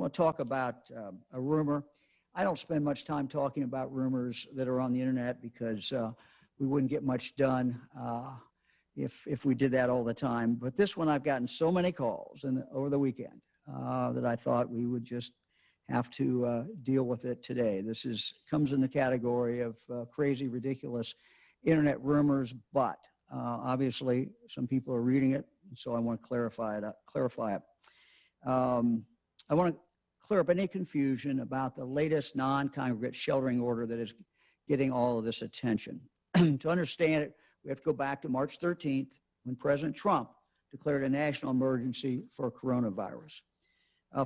want to talk about a rumor. I don't spend much time talking about rumors that are on the internet because we wouldn't get much done if we did that all the time. But this one, I've gotten so many calls over the weekend that I thought we would just have to deal with it today. This comes in the category of crazy, ridiculous internet rumors, but obviously some people are reading it, so I want to clarify it. I want to clear up any confusion about the latest non-congregate sheltering order that is getting all of this attention. To understand it, we have to go back to March 13th when President Trump declared a national emergency for coronavirus.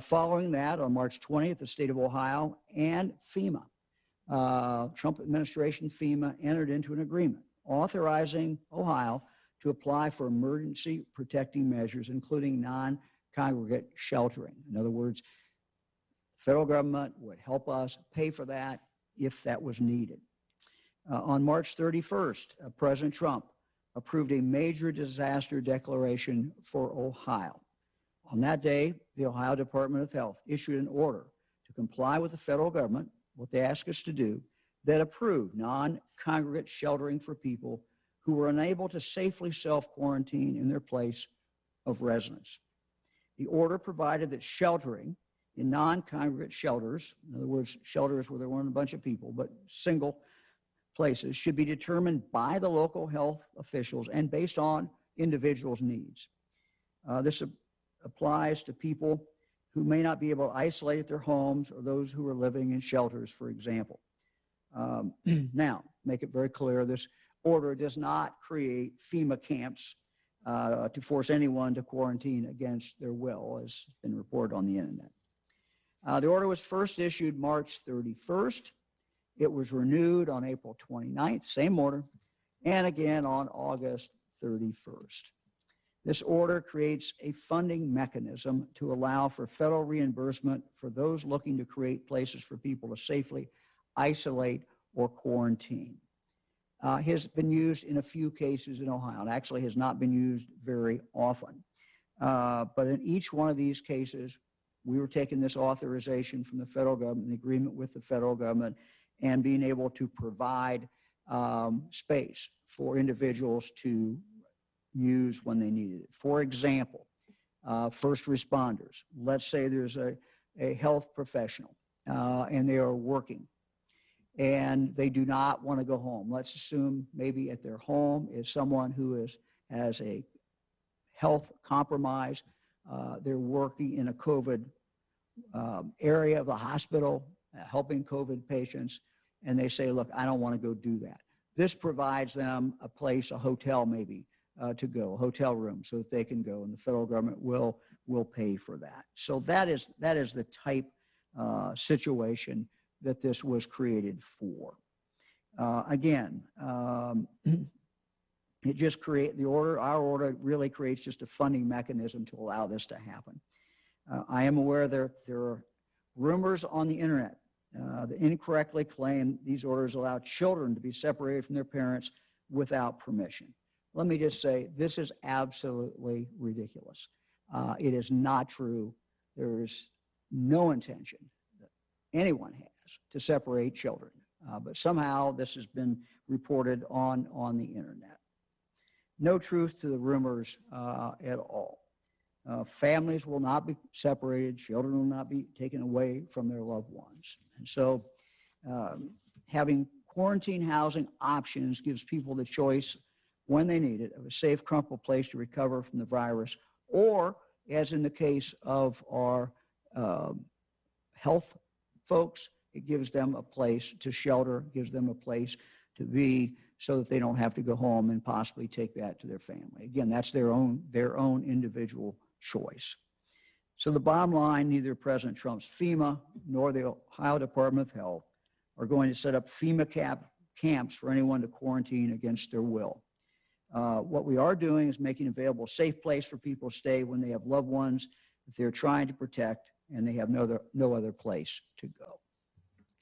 Following that, on March 20th, the state of Ohio and FEMA, Trump administration FEMA, entered into an agreement authorizing Ohio to apply for emergency protecting measures, including non-congregate sheltering. In other words, the federal government would help us pay for that if that was needed. On March 31st, President Trump approved a major disaster declaration for Ohio. On that day, the Ohio Department of Health issued an order to comply with the federal government, what they asked us to do, that approved non-congregate sheltering for people who were unable to safely self-quarantine in their place of residence. The order provided that sheltering in non-congregate shelters, in other words, shelters where there weren't a bunch of people, but single places, should be determined by the local health officials and based on individuals' needs. This applies to people who may not be able to isolate at their homes or those who are living in shelters, for example. Now, make it very clear, this order does not create FEMA camps to force anyone to quarantine against their will, as has been reported on the internet. The order was first issued March 31st. It was renewed on April 29th, same order, and again on August 31st. This order creates a funding mechanism to allow for federal reimbursement for those looking to create places for people to safely isolate or quarantine. Has been used in a few cases in Ohio. It actually has not been used very often. But in each one of these cases, we were taking this authorization from the federal government, the agreement with the federal government, and being able to provide space for individuals to use when they needed it. For example, first responders. Let's say there's a health professional and they are working and they do not want to go home. Let's assume maybe at their home is someone who has a health compromise. They're working in a COVID area of the hospital, helping COVID patients, and they say, look, I don't want to go do that. This provides them a place, a hotel maybe, to go, a hotel room, so that they can go, and the federal government will pay for that. So that is the type situation that this was created for. Again, it just our order really creates just a funding mechanism to allow this to happen. I am aware there are rumors on the internet that incorrectly claim these orders allow children to be separated from their parents without permission. Let me just say, this is absolutely ridiculous. It is not true. There is no intention that anyone has to separate children, but somehow this has been reported on the internet. No truth to the rumors at all. Families will not be separated. Children will not be taken away from their loved ones. And so having quarantine housing options gives people the choice when they need it of a safe, comfortable place to recover from the virus, or, as in the case of our health folks, it gives them a place to shelter, gives them a place to be, so that they don't have to go home and possibly take that to their family. Again, that's their own individual choice. So the bottom line, neither President Trump's FEMA nor the Ohio Department of Health are going to set up FEMA camps for anyone to quarantine against their will. What we are doing is making available a safe place for people to stay when they have loved ones that they're trying to protect and they have no other place to go.